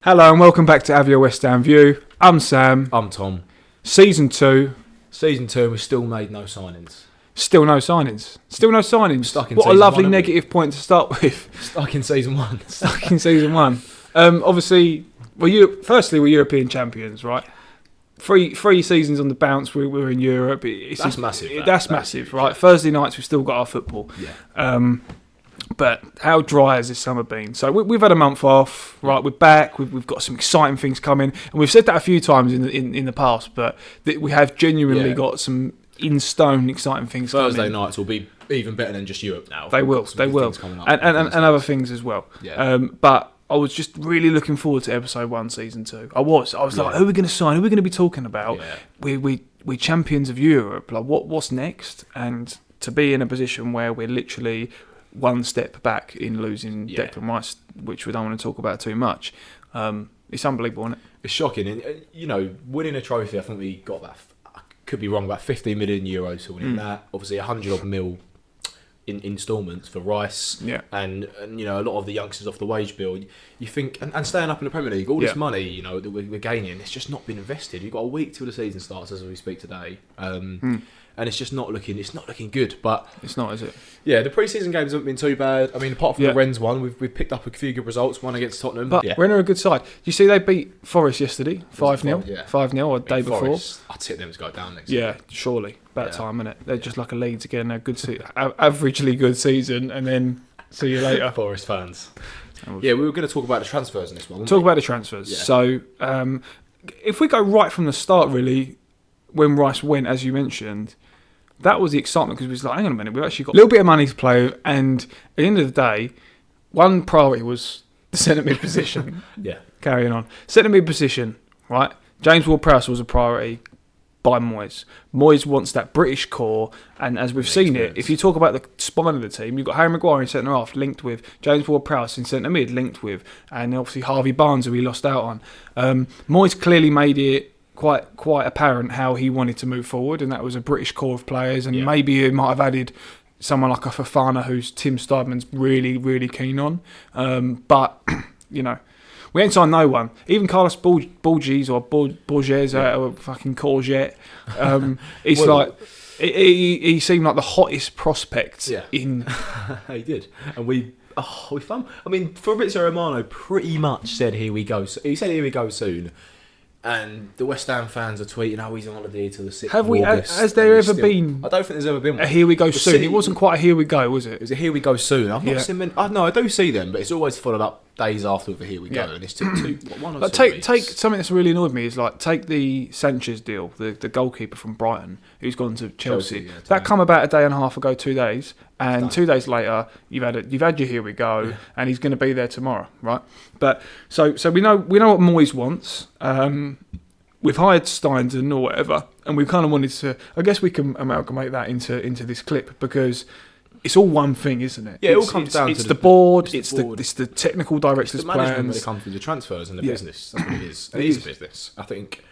Hello and welcome back to Aywhv West Ham View. I'm Sam. I'm Tom. Season 2. Season 2, we still made no signings. Still no signings. Stuck in What a season lovely one, negative point to start with. Stuck in season 1. Stuck in season 1. Obviously, firstly, we're European champions, right? Three seasons on the bounce. We're in Europe. That's massive. That's massive, right? Thursday nights we've still got our football. Yeah. But how dry has this summer been? So we've had a month off, right? We're back. We've got some exciting things coming, and we've said that a few times in the past. But we have genuinely got some in stone exciting things Thursday coming. nights will be even better than just Europe now. They will, and other things as well. Yeah. But I was just really looking forward to episode 1, season 2. I was like, who are we going to sign? Who are we going to be talking about? Yeah. We champions of Europe. Like what's next? And to be in a position where we're literally one step back in losing Declan Rice, which we don't want to talk about too much. It's unbelievable, isn't it? It's shocking. And, winning a trophy, I think we got that, I could be wrong, about 15 million euros for winning that. Obviously, 100 odd mil in instalments for Rice. Yeah. And a lot of the youngsters off the wage bill. You think, and staying up in the Premier League, all this money, that we're gaining, it's just not been invested. You've got a week till the season starts as we speak today. And it's just not looking good. But it's not, is it? Yeah, the pre-season games haven't been too bad. I mean, apart from the Rennes one, we've picked up a few good results. One against Tottenham. But Rennes are a good side. You see, they beat Forest yesterday, 5-0. Yeah. 5-0 or the day before. I'd tip them to go down next year. Surely. About time, innit? They're just like a Leeds again. A good averagely good season, and then see you later. Forest fans. Yeah, we were going to talk about the transfers in this one. Talk about the transfers. Yeah. So, if we go right from the start, really, when Rice went, as you mentioned, that was the excitement, because we was like, hang on a minute, we've actually got a little bit of money to play with, and at the end of the day, one priority was the centre mid position. Yeah. Carrying on. Centre mid position, right? James Ward-Prowse was a priority by Moyes. Moyes wants that British core, and as we've seen it, if you talk about the spine of the team, you've got Harry Maguire in centre half linked with, James Ward-Prowse in centre mid linked with, and obviously Harvey Barnes, who we lost out on. Moyes clearly made it quite apparent how he wanted to move forward, and that was a British core of players, and maybe he might have added someone like a Fofana, who's Tim Steidman's really, really keen on. But, we ain't signed no one. Even Carlos Borges or Borges or fucking Courgette. It's he seemed like the hottest prospect in... He did. And we found... I mean, Fabrizio Romano pretty much said, here we go. He said, here we go soon. And the West Ham fans are tweeting, he's on holiday till the 6th of August. Has there ever been... I don't think there's ever been one. A here we go soon. It wasn't quite a here we go, was it? It was a here we go soon. I've not seen many... I do see them, but it's always followed up days after with a here we go. And it's took 1 or 2 weeks. Take something that's really annoyed me is take the Sanchez deal, the goalkeeper from Brighton, who's gone to Chelsea. That come about a day and a half ago, 2 days. And 2 days later, you've had your here we go, and he's going to be there tomorrow, right? But so we know what Moyes wants. We've hired Steinden or whatever, and we kind of wanted to. I guess we can amalgamate that into this clip, because it's all one thing, isn't it? Yeah, it all comes down to it's the board. It's the technical director's it's the management plans. when it comes to the transfers and the business. That's what it is. It is business. I think.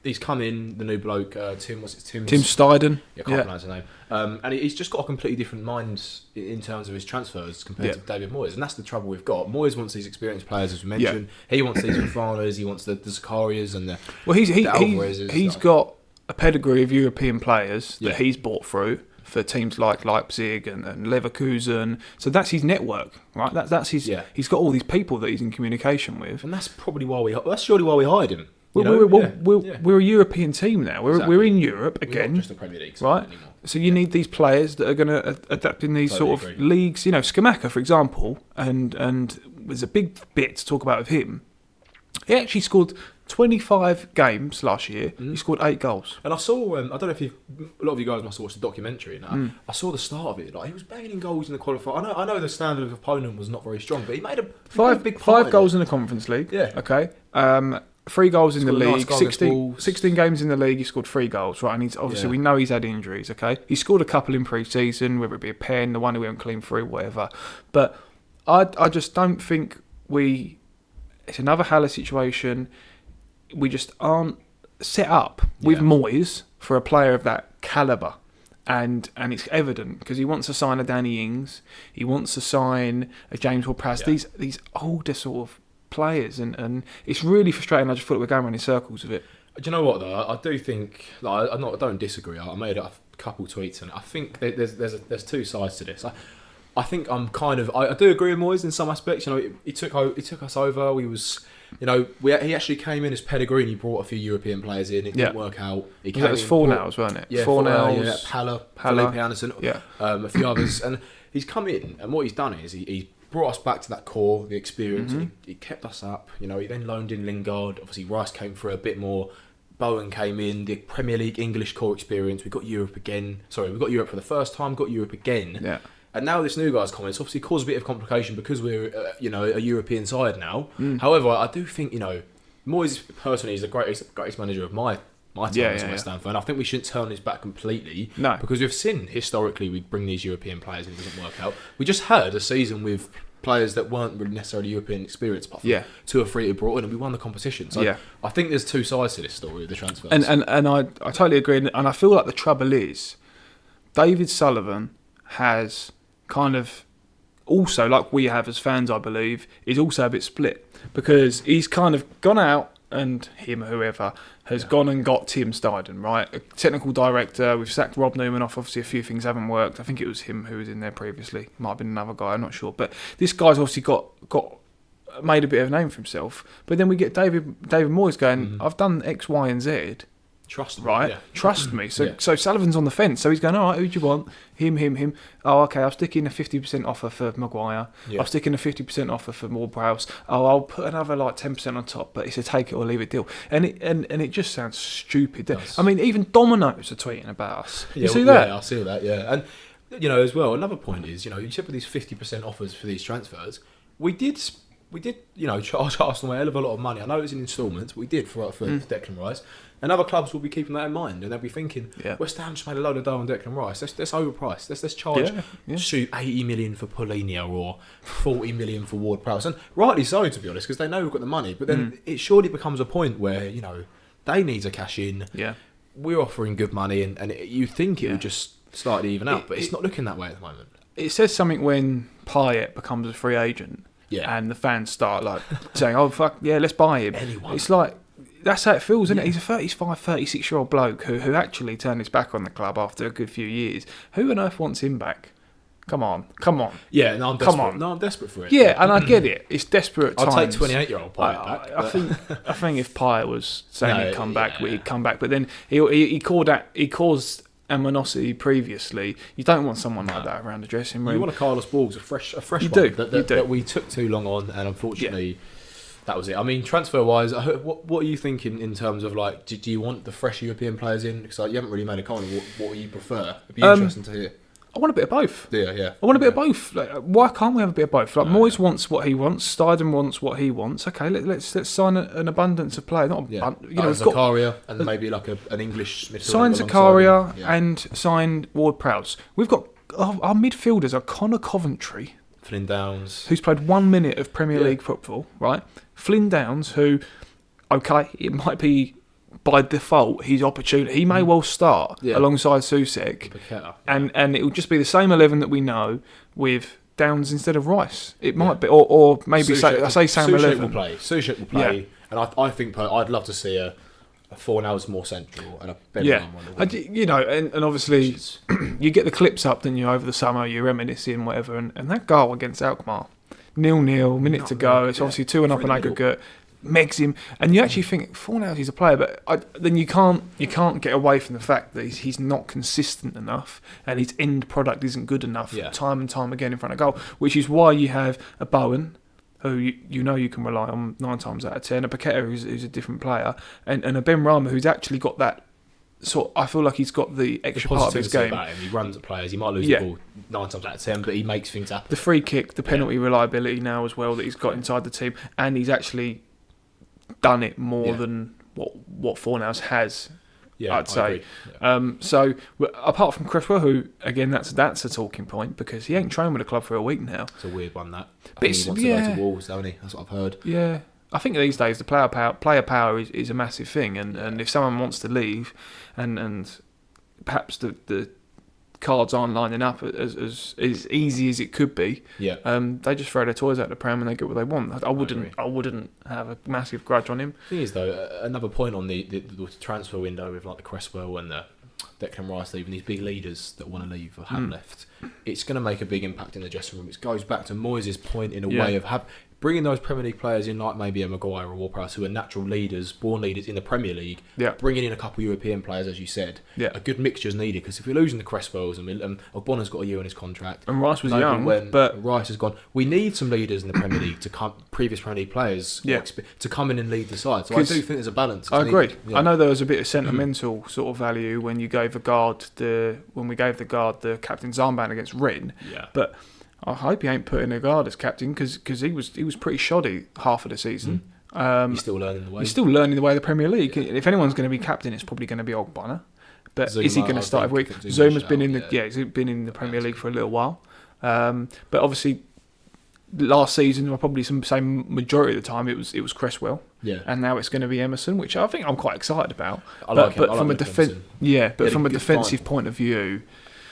He's come in, the new bloke, Tim Steiden. I can't pronounce his name. And he's just got a completely different mind in terms of his transfers compared to David Moyes. And that's the trouble we've got. Moyes wants these experienced players, as we mentioned. He wants these Fofanas, he wants the Zakarias and the Alvarezes. He's got a pedigree of European players that he's bought through for teams like Leipzig and Leverkusen. So that's his network, right? That's his. He's got all these people that he's in communication with. And that's probably why that's surely why we hired him. We're a European team now. We're in Europe again. We're not just the Premier League, right? Anymore. So you need these players that are going to adapt in these sort of leagues. Skamaka, for example, and there's a big bit to talk about with him. He actually scored 25 games last year. He scored 8 goals. And I saw, I don't know if a lot of you guys must have watched the documentary. And I saw the start of it. He was banging in goals in the qualifier. I know the standard of opponent was not very strong, but he made a big five goals in the Conference League. Yeah. Okay. 3 goals in the league, nice 16 games in the league, he scored 3 goals, right? And he's obviously, we know he's had injuries, okay? He scored a couple in pre-season, whether it be a pen, the one who went clean through, whatever. But I just don't think it's another Haller situation. We just aren't set up with Moyes for a player of that calibre. And it's evident, because he wants to sign a Danny Ings, he wants to sign a James Ward-Prowse, these older sort of players, and it's really frustrating. I just feel like we're going around in circles with it. Do you know what though? I do think I don't disagree. I made a couple tweets and I think there's two sides to this. I think I'm kind of I do agree with Moyes in some aspects. You know, he took us over. He actually came in as pedigree and he brought a few European players in. It didn't work out. It was Fornals, wasn't it? Yeah, Fornals, Pala, Felipe Anderson, a few others, and he's come in and what he's done is he brought us back to that core, the experience. He kept us up. You know, he then loaned in Lingard. Obviously, Rice came for a bit more. Bowen came in, the Premier League English core experience. We got Europe again. Sorry, we got Europe for the first time. Got Europe again. Yeah. And now this new guy's coming. It's obviously caused a bit of complication because we're a European side now. However, I do think Moyes personally is the greatest manager of my time as a West Ham fan. I think we shouldn't turn his back completely. No, because we've seen historically we bring these European players and it doesn't work out. We just had a season with players that weren't really necessarily European experience, apart from 2 or 3 who brought in, and we won the competition. So I think there's two sides to this story of the transfers. And I totally agree. And I feel like the trouble is David Sullivan has kind of also, like we have as fans, I believe, is also a bit split because he's kind of gone out and him or whoever has gone and got Tim Steidten, right? A technical director. We've sacked Rob Newman off. Obviously, a few things haven't worked. I think it was him who was in there previously. Might have been another guy. I'm not sure. But this guy's obviously got made a bit of a name for himself. But then we get David Moyes going, I've done X, Y, and Z. Trust me, right? Yeah. Trust me. So Sullivan's on the fence. So he's going, all right, who do you want? Him. Oh, okay, I'll stick in a 50% offer for Maguire. Yeah. I'll stick in a 50% offer for Ward-Prowse. Oh, I'll put another 10% on top, but it's a take it or leave it deal. And it just sounds stupid. I mean, even Domino's are tweeting about us. You see that? Yeah, I see that, yeah. And, as well, another point is, you said with these 50% offers for these transfers, we did, charge Arsenal a hell of a lot of money. I know it was in instalments, but we did for Declan Rice. And other clubs will be keeping that in mind, and they'll be thinking, West Ham just made a load of dough on Declan Rice. Let's overprice. Let's charge shoot 80 million for Paulinho or 40 million for Ward-Prowse, and rightly so, to be honest, because they know we've got the money. But then it surely becomes a point where they need to cash in. Yeah, we're offering good money, and you think it would just slightly even out, but it's not looking that way at the moment. It says something when Payet becomes a free agent, and the fans start saying, "Oh fuck, yeah, let's buy him." Anyone. It's like. That's how it feels, isn't it? He's a 35, 36-year-old bloke who actually turned his back on the club after a good few years. Who on earth wants him back? Come on. Yeah, no, I'm desperate. I'm desperate for it. Yeah, and I get it. It's desperate at times. I'll take 28-year-old Payet back. I think if Payet was saying he'd come back, he'd come back. But then he caused animosity previously. You don't want someone like that around the dressing room. You want a Carlos Borgs, a fresh you one do. That we took too long on, and unfortunately... Yeah. That was it. I mean, transfer-wise, what are you thinking in terms of do you want the fresh European players in? Because you haven't really made a comment. What you prefer? It'd be interesting to hear. I want a bit of both. Yeah. I want a bit of both. Why can't we have a bit of both? Moyes wants what he wants. Steidten wants what he wants. Okay, let's sign an abundance of players. Zakaria and maybe an English midfielder. Sign Zakaria and sign Ward-Prowse. We've got our midfielders are Connor Coventry. Flynn Downs, who's played 1 minute of Premier League football, right? Flynn Downs, who, okay, it might be by default his opportunity. He may well start alongside Soucek, and it will just be the same 11 that we know with Downs instead of Rice. It might be, or maybe I say same 11. Soucek will play, and I think I'd love to see a Fornals more central and a better one. And obviously you get the clips up, don't you, over the summer, you're reminiscing, whatever, and that goal against Alkmaar, 0-0, minute to go, it's obviously 2-1 up on aggregate, megs him, and you actually think Fornals is a player, but then you can't get away from the fact that he's not consistent enough, and his end product isn't good enough time and time again in front of goal, which is why you have a Bowen, who you can rely on 9 times out of 10, a Paqueta who's a different player, and a Ben Rama who's actually got that sort. I feel like he's got the extra part of his game. About him. He runs at players. He might lose the ball 9 times out of 10, but he makes things happen. The free kick, the penalty reliability now as well that he's got inside the team, and he's actually done it more than what Fornals has. Yeah, I'd say. So apart from Cresswell, who again that's a talking point because he ain't trained with the club for a week now. It's a weird one that. I think he wants to go to Wolves, don't he? That's what I've heard. Yeah, I think these days the player power is a massive thing, and if someone wants to leave, and perhaps the cards aren't lining up as easy as it could be. Yeah. They just throw their toys out the pram and they get what they want. I wouldn't have a massive grudge on him. Thing is, though, another point on the transfer window with like the Cresswell and the Declan Rice leaving, these big leaders that want to leave or have left, it's going to make a big impact in the dressing room. It goes back to Moyes' point in a way of bringing those Premier League players in, like maybe a Maguire or Ward-Prowse, who are natural leaders, born leaders in the Premier League. Yeah. Bringing in a couple of European players, as you said. Yeah. A good mixture is needed, because if we're losing the Cresswells and Ogbonna's got a year on his contract, and Rice was young, but Rice has gone. We need some leaders in the Premier League to come, previous Premier League players, to come in and lead the side. So I do think there's a balance. I agree. I know there was a bit of sentimental sort of value when you gave when we gave the guard the captain's armband against Rennes. Yeah. But I hope he ain't putting a guard as captain, because he was pretty shoddy half of the season. He's still learning the way. He's still learning the way of the Premier League. If anyone's going to be captain, it's probably going to be Ogbonna. But is he going to start every week? Zuma's been in he's been in the Premier League for a little while. But obviously, last season, or probably some same majority of the time, it was Cresswell. Yeah. And now it's going to be Emerson, which I think I'm quite excited about. But from a defensive point of view,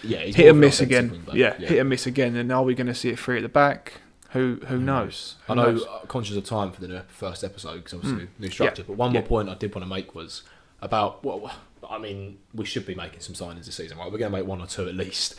he's hit and miss again. Yeah, hit and miss again. And are we going to see it free at the back? Who knows? I know, conscious of time for the first episode, because obviously new structure. But one more point I did want to make was about we should be making some signings this season, right? We're going to make one or two at least.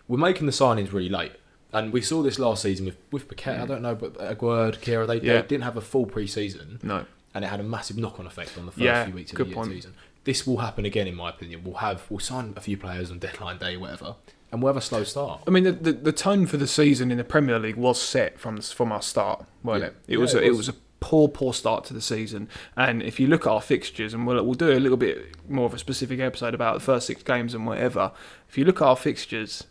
We're making the signings really late. And we saw this last season with Paquet, I don't know, but Aywhv, Kira, they didn't have a full pre-season. No. And it had a massive knock-on effect on the first few weeks of the season. This will happen again, in my opinion. We'll sign a few players on deadline day, whatever, and we'll have a slow start. I mean, the tone for the season in the Premier League was set from our start, wasn't it? It was a poor start to the season. And if you look at our fixtures, and we'll do a little bit more of a specific episode about the first 6 games and whatever. If you look at our fixtures,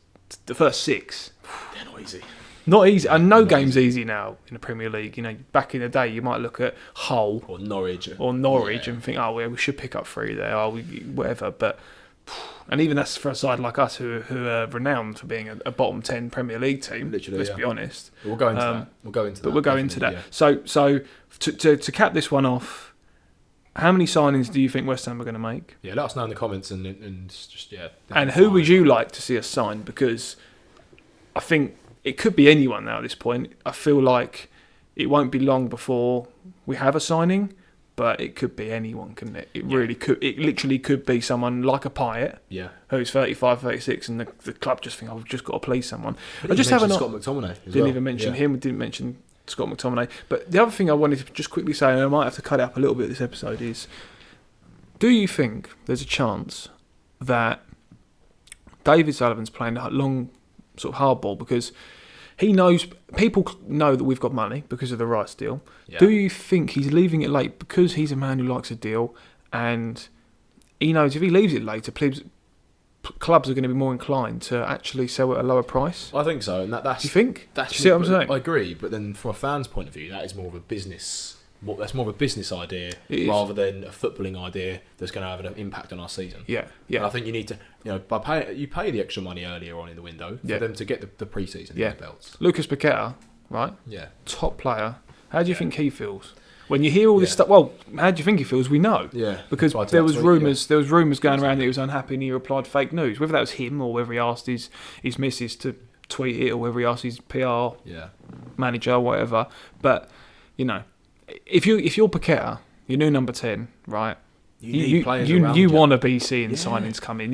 the first 6, they're not easy. Not easy, and no game's easy now in the Premier League. You know, back in the day, you might look at Hull or Norwich and think, we should pick up 3 there, whatever. But and even that's for a side like us who are renowned for being a bottom 10 Premier League team. Literally, let's be honest. We'll go into that. We'll go into that. Yeah. So to cap this one off, how many signings do you think West Ham are going to make? Yeah, let us know in the comments and just And who would you like to see us sign? Because I think it could be anyone now at this point. I feel like it won't be long before we have a signing, but it could be anyone, couldn't it? It really could. It literally could be someone like a Pyatt, who's 35, 36, and the club just think, I've just got to please someone. I just haven't Scott McTominay. Didn't even mention him. We didn't mention Scott McTominay. But the other thing I wanted to just quickly say, and I might have to cut it up a little bit this episode, is: do you think there's a chance that David Sullivan's playing a long sort of hardball because people know that we've got money because of the Rice deal? Do you think he's leaving it late because he's a man who likes a deal, and he knows if he leaves it later, clubs are going to be more inclined to actually sell at a lower price? I think so, and that's. Do you think? Do you see what I'm saying? I agree, but then from a fan's point of view, that is more of a business. That's more of a business idea rather than a footballing idea that's going to have an impact on our season. Yeah. And I think you need to, you pay the extra money earlier on in the window for them to get the pre-season in the belts. Lucas Paqueta, right? Yeah. Top player. How do you think he feels when you hear all this stuff? Well, how do you think he feels? We know. Yeah. Because there was rumours going around that he was unhappy and he replied fake news. Whether that was him or whether he asked his missus to tweet it or whether he asked his PR manager or whatever. But if you're Paqueta, you're new number 10, right? You want to be seeing signings come in.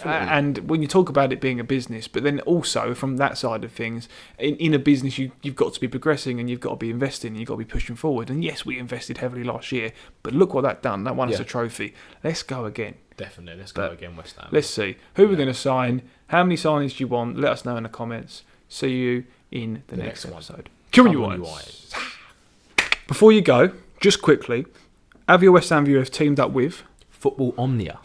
And when you talk about it being a business, but then also from that side of things, in a business you've got to be progressing and you've got to be investing and you've got to be pushing forward. And yes, we invested heavily last year, but look what that done. That won us a trophy. Let's go again. Definitely, let's go again, West Ham. Let's see. Who we're going to sign, how many signings do you want? Let us know in the comments. See you in the next episode. Come on, you Whites. Before you go, just quickly, have your West Ham viewers teamed up with Football Omnia.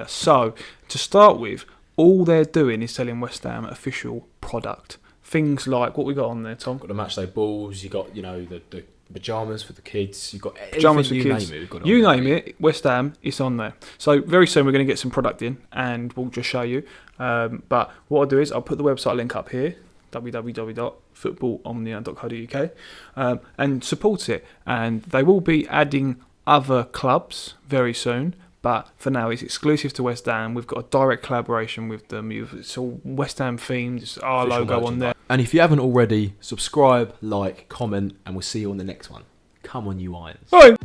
So, to start with, all they're doing is selling West Ham official product. Things like what we got on there, Tom. Got the matchday balls. You got the pajamas for the kids. You got pajamas for kids. You name it. West Ham is on there. So very soon we're going to get some product in, and we'll just show you. But what I'll do is I'll put the website link up here. www.footballomnia.co.uk and support it. And they will be adding other clubs very soon, But for now, it's exclusive to West Ham. We've got a direct collaboration with them. It's all West Ham themed. It's our Official logo on there. And if you haven't already, subscribe, like, comment, and we'll see you on the next one. Come on, you Irons. Right.